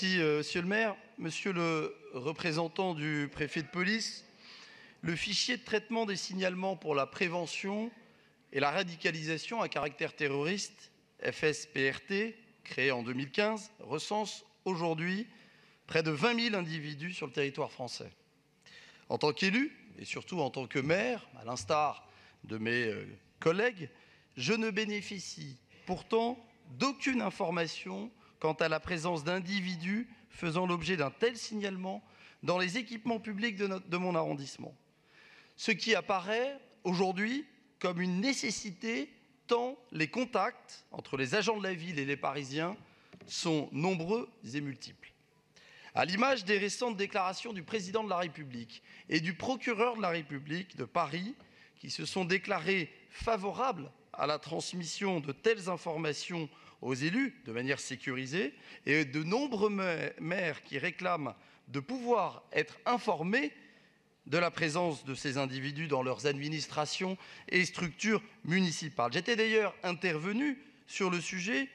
Merci, monsieur le maire. Monsieur le représentant du préfet de police, le fichier de traitement des signalements pour la prévention et la radicalisation à caractère terroriste, FSPRT, créé en 2015, recense aujourd'hui près de 20 000 individus sur le territoire français. En tant qu'élu, et surtout en tant que maire, à l'instar de mes collègues, je ne bénéficie pourtant d'aucune information quant à la présence d'individus faisant l'objet d'un tel signalement dans les équipements publics de mon arrondissement. Ce qui apparaît aujourd'hui comme une nécessité tant les contacts entre les agents de la ville et les Parisiens sont nombreux et multiples. À l'image des récentes déclarations du président de la République et du procureur de la République de Paris, qui se sont déclarés favorables à la transmission de telles informations aux élus de manière sécurisée, et de nombreux maires qui réclament de pouvoir être informés de la présence de ces individus dans leurs administrations et structures municipales. J'étais d'ailleurs intervenu sur le sujet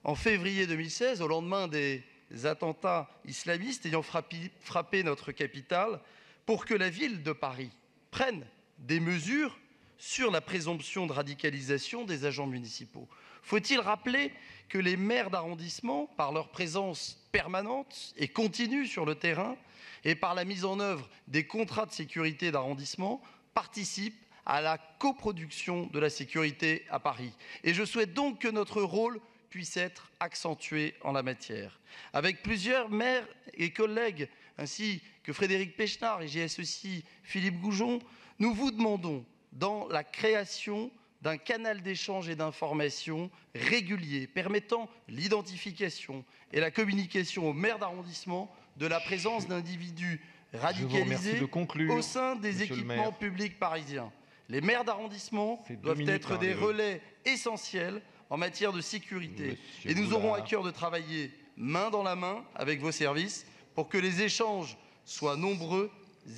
en février 2016, au lendemain des attentats islamistes ayant frappé notre capitale, pour que la ville de Paris prenne des mesures sur la présomption de radicalisation des agents municipaux. Faut-il rappeler que les maires d'arrondissement, par leur présence permanente et continue sur le terrain et par la mise en œuvre des contrats de sécurité d'arrondissement, participent à la coproduction de la sécurité à Paris. Et je souhaite donc que notre rôle puisse être accentué en la matière. Avec plusieurs maires et collègues, ainsi que Frédéric Pechnard, et j'y associe Philippe Goujon, nous vous demandons, dans la création d'un canal d'échange et d'information régulier permettant l'identification et la communication aux maires d'arrondissement de la présence d'individus radicalisés au sein des équipements publics parisiens. Les maires d'arrondissement doivent être des relais essentiels en matière de sécurité. Et nous aurons à cœur de travailler main dans la main avec vos services pour que les échanges soient nombreux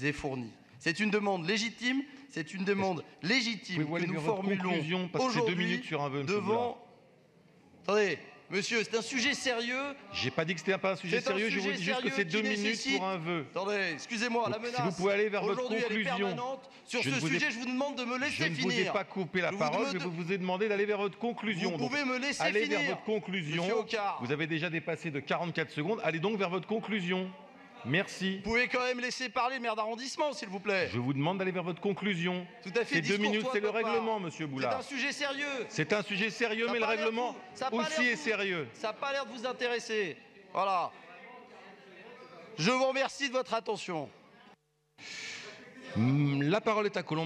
et fournis. C'est une demande légitime, que nous formulons aujourd'hui devant... Attendez, monsieur, c'est un sujet sérieux. J'ai pas dit que c'était pas un sujet sérieux, je vous dis juste que c'est 2 minutes pour un vœu. Attendez, excusez-moi, la menace, si vous pouvez aller vers votre conclusion. Sur ce sujet, je vous demande de me laisser finir. Je ne vous ai pas coupé la parole, je vous ai demandé d'aller vers votre conclusion. Vous pouvez me laisser finir. Allez vers votre conclusion. Vous avez déjà dépassé de 44 secondes, allez donc vers votre conclusion. Merci. Vous pouvez quand même laisser parler le maire d'arrondissement, s'il vous plaît. Je vous demande d'aller vers votre conclusion. Tout à fait. C'est 2 minutes, c'est le règlement, monsieur Boulard. C'est un sujet sérieux. C'est un sujet sérieux, mais le règlement aussi est sérieux. Ça n'a pas l'air de vous intéresser. Voilà. Je vous remercie de votre attention. La parole est à Colombe.